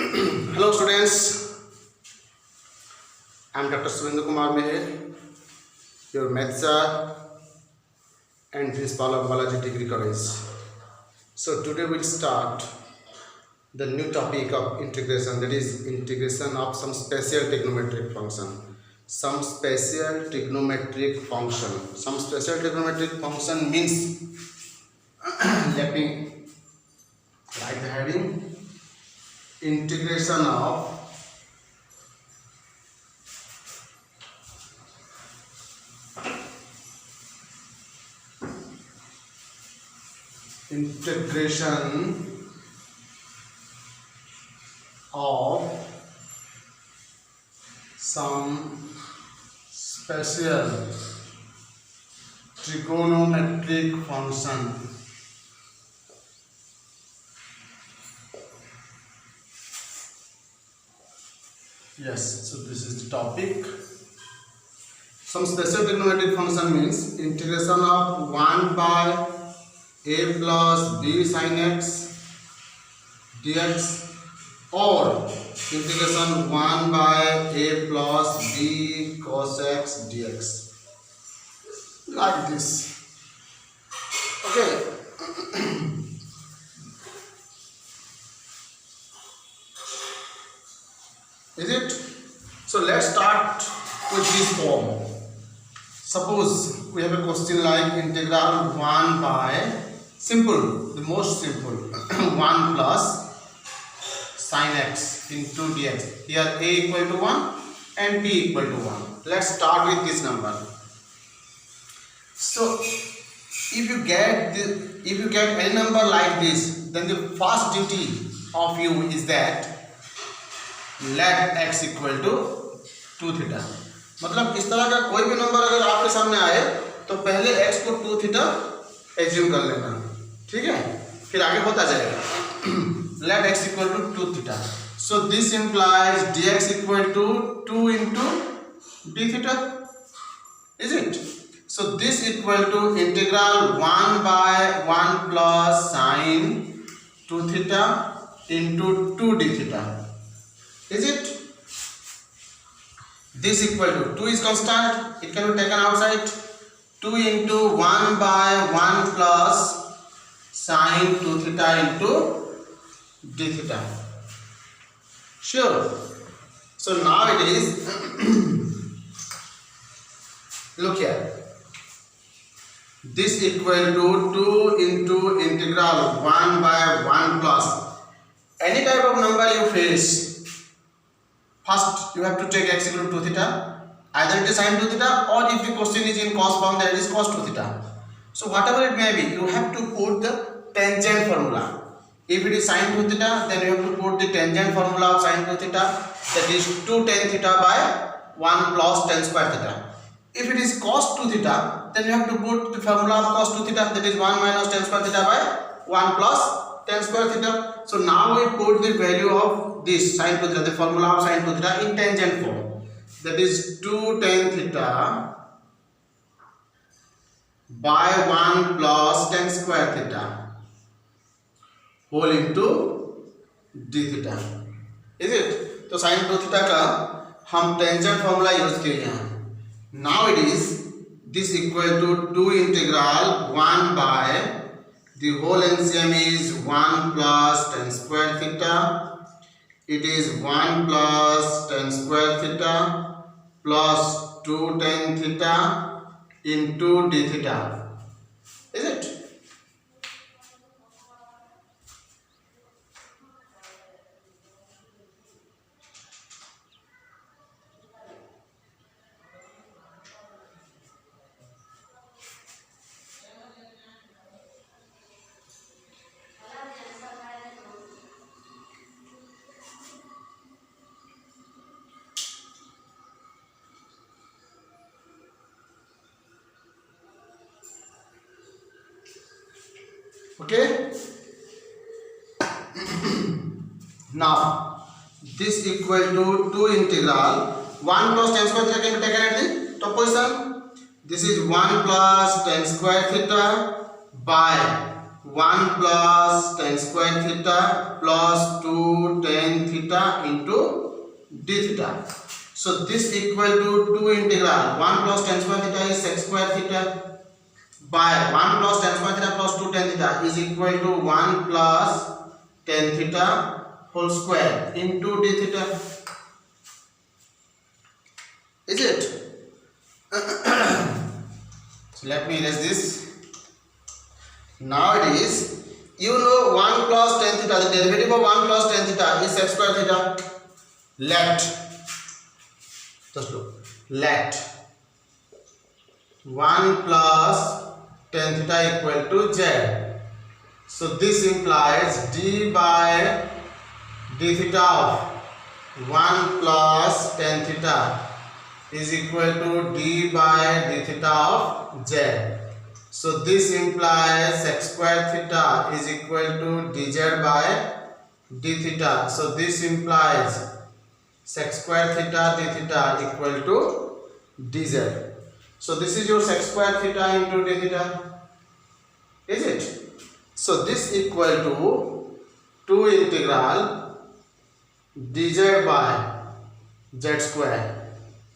Hello students, I am Dr. Surendra Kumar Meher, your maths sir and principal of Balaji Degree College. So today we'll start the new topic of integration, that is integration of some special trigonometric function. Some special trigonometric function means let me write the heading: integration of some special trigonometric function. Yes, so this is the topic. Some special trigonometric function means integration of 1 by a plus b sin x dx, or integration 1 by a plus b cos x dx, like this. Okay. Is it? So let's start with this form. Suppose we have a question like integral 1 by, simple, the most simple, 1 plus sin x into dx. Here a equal to 1 and b equal to 1. Let's start with this number. So if you get any number like this, then the first duty of you is that let x equal to 2 theta. मतलब इस तरह का कोई भी number अगर आपके सामने आए तो पहले x को 2 थीटा एज्यूम कर लेना, ठीक है, फिर आगे होता जाएगा. let x equal to 2 theta. So this implies dx equal to 2 into d theta. Is it? So this equal to integral 1 by 1 plus sin 2 theta into 2 d theta. Is it? This equal to 2 is constant, it can be taken outside. 2 into 1 by 1 plus sin 2 theta into d theta. Sure. So now it is look here, this equal to 2 into integral 1 by 1 plus any type of number you face. First you have to take x equal to 2 theta, either it is sin 2 theta, or if the question is in cos form, that is cos 2 theta. So whatever it may be, you have to put the tangent formula. If it is sin 2 theta, then you have to put the tangent formula of sin 2 theta, that is 2 tan theta by 1 plus tan square theta. If it is cos 2 theta, then you have to put the formula of cos 2 theta, that is 1 minus tan square theta by 1 plus tan square theta. So now we put the value of this sin 2 theta, the formula of sin 2 theta, in tangent form, that is 2 tan theta by 1 plus tan square theta whole into d theta. Is it? तो sin 2 theta का हम tangent formula use किए यहाँ. Now it is this equal to 2 integral 1 by, the whole LCM is 1 plus tan square theta. It is 1 plus tan square theta plus 2 tan theta into d theta. Is it? Okay. Now this equal to 2 integral 1 plus tan square theta can be taken at the top position. This is 1 plus tan square theta by 1 plus tan square theta plus 2 tan theta into d theta. So this equal to 2 integral 1 plus tan square theta is sec square theta by 1 plus tan square theta plus 2 tan theta is equal to 1 plus tan theta whole square into d theta. Is it? So let me erase this. Now it is, you know 1 plus tan theta, the derivative of 1 plus tan theta is sec square theta. Let, just look, let 1 plus tan theta equal to z. So this implies d by d theta of 1 plus tan theta is equal to d by d theta of z. So this implies sec square theta is equal to dz by d theta. So this implies sec square theta d theta equal to dz. So this is your sec square theta into d theta. Is it? So this equal to 2 integral dz by z square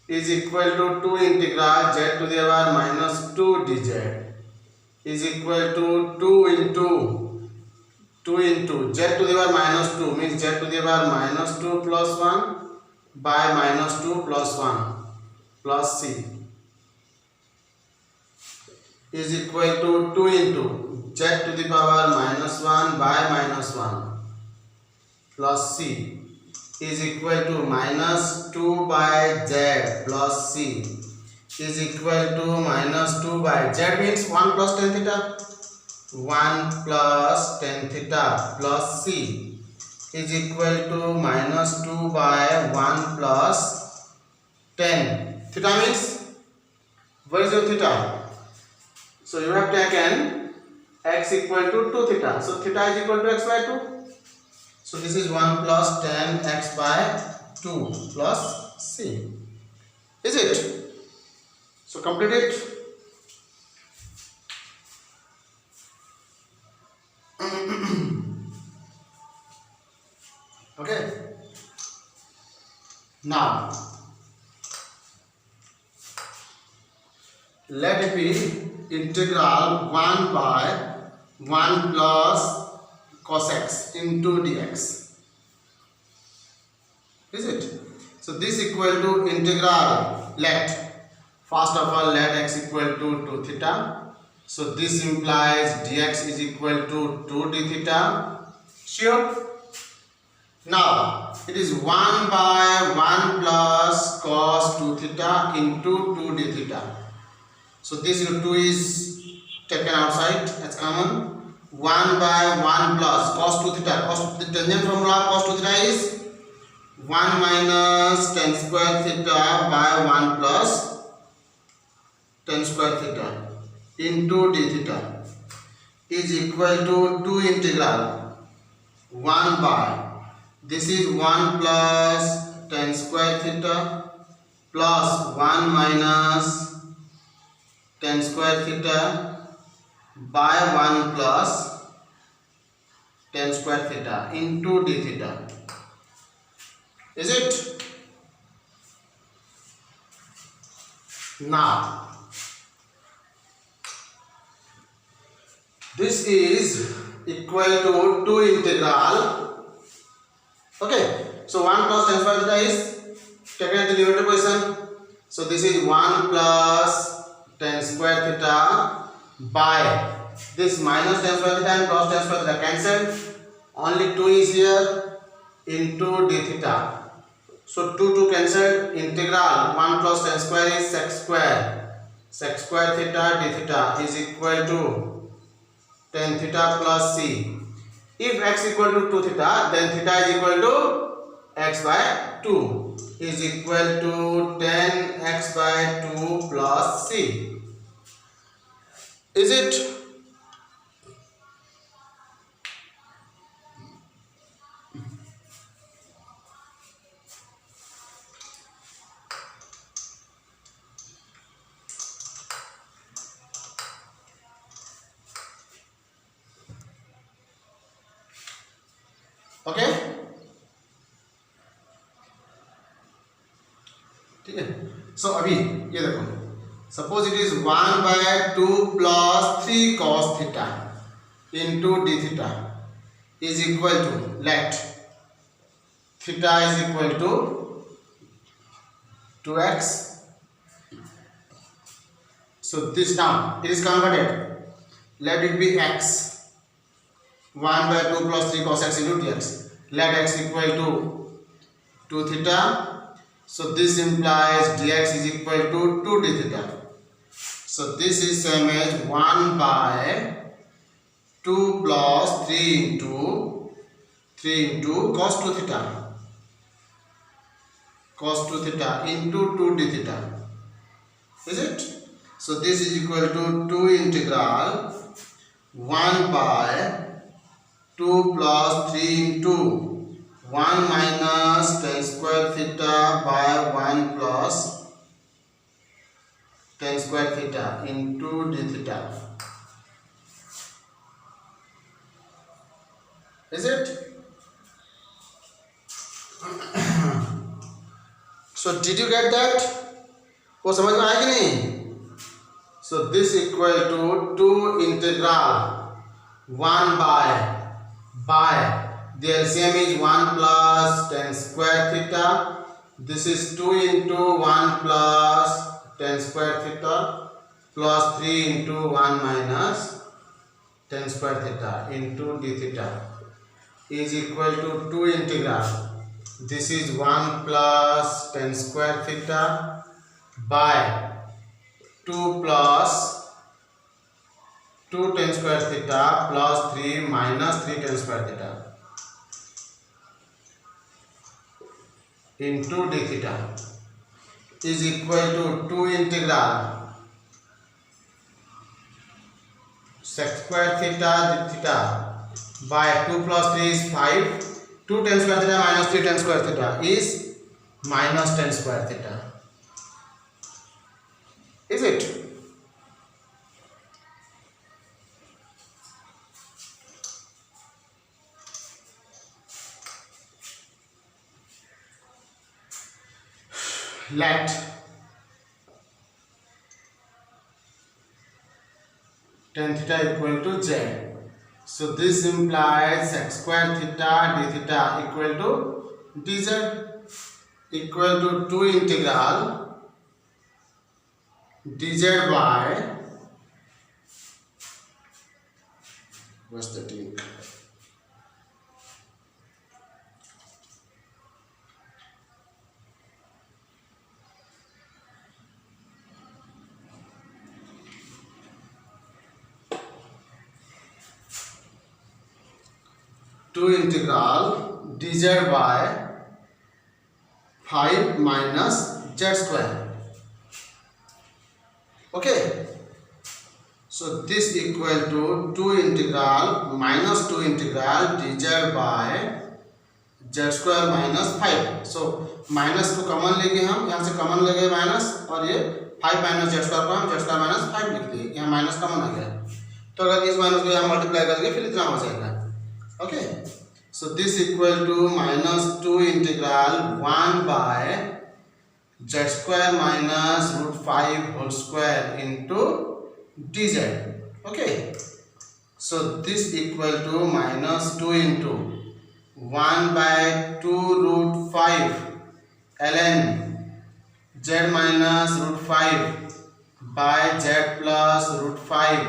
is equal to 2 integral z to the power minus 2 dz is equal to 2 into z to the power minus 2 means z to the power minus 2 plus 1 by minus 2 plus 1 plus c is equal to 2 into z to the power minus 1 by minus 1 plus c is equal to minus 2 by z plus c is equal to minus 2 by z means 1 plus tan theta 1 plus tan theta plus c is equal to minus 2 by 1 plus tan theta means what is your theta? So you have taken x equal to 2 theta. So theta is equal to x by 2. So this is 1 plus tan x by 2 plus c. Is it? So complete it. Okay. Now let it be integral 1 by 1 plus cos x into dx. Is it? So this equal to integral let, first of all let x equal to 2 theta. So this implies dx is equal to 2 d theta. Sure. Now it is 1 by 1 plus cos 2 theta into 2 d theta. So this 2 is taken outside as common. 1 by 1 plus cos 2 theta. The tangent formula of cos 2 theta is 1 minus tan square theta by 1 plus tan square theta into d theta is equal to 2 integral 1 by, this is 1 plus tan square theta plus 1 minus tan square theta by 1 plus tan square theta into d theta. Is it? Now this is equal to 2 integral. Okay, so 1 plus tan square theta is taken at the numerator position. So this is 1 plus tan square theta by this minus tan square theta and plus tan square theta cancelled. Only 2 is here into d theta. So 2 cancelled. Integral 1 plus tan square is sec square. Sec square theta d theta is equal to tan theta plus c. If x equal to 2 theta, then theta is equal to x by 2 is equal to tan x by 2 plus c. Is it? Okay, ठीक है। So अभी ये देखो, suppose it is 1/2 plus 3 cos theta into D theta is equal to, let theta is equal to 2x. So this now it is converted, let it be x, 1/2 plus 3 cos x into dx, let x equal to 2 theta. So this implies dx is equal to 2 d theta. So this is same as 1/2 plus 3 into cos 2 theta, cos 2 theta into 2 d theta, is it? So this is equal to 2 integral 1/2 plus 3 into 1 minus tan square theta by 1 plus tan square theta into d theta, is it? So did you get that? वो समझ में आया कि नहीं? So this equal to 2 integral 1 by the LCM is 1 plus tan square theta. This is 2 into 1 plus tan square theta plus 3 into 1 minus tan square theta into d theta is equal to 2 integral. This is 1 plus tan square theta by 2 plus 2 tan square theta plus 3 minus 3 tan square theta into d theta is equal to 2 integral sec square theta d theta by 2 plus 3 is 5, 2 tan square theta minus 3 tan square theta is minus tan square theta, is it? Let tan theta equal to z. So this implies sec square theta d theta equal to dz equal to 2 integral dz by, what's the ink? Two integral dz by 5 minus z square. Okay, so this equal to 2 integral minus 2 integral dz by z square minus 5. So minus को common लेंगे हम, यहाँ से common ले गए minus, और ये 5 minus z square को हम z स्क्वायर माइनस 5 लिख दिए, यहाँ माइनस कॉमन आ गया। तो अगर इस माइनस को यहाँ मल्टीप्लाई करेंगे फिर इतना हो जाएगा। Okay, so this equal to minus 2 integral 1 by z square minus root 5 whole square into dz. Okay, so this equal to minus 2 into 1 by 2 root 5 ln z minus root 5 by z plus root 5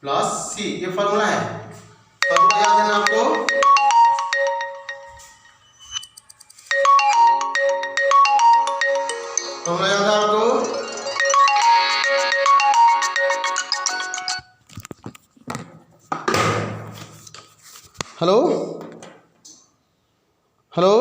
plus c. ये formula है, formula याद है ना आपको? Formula याद है आपको? Hello hello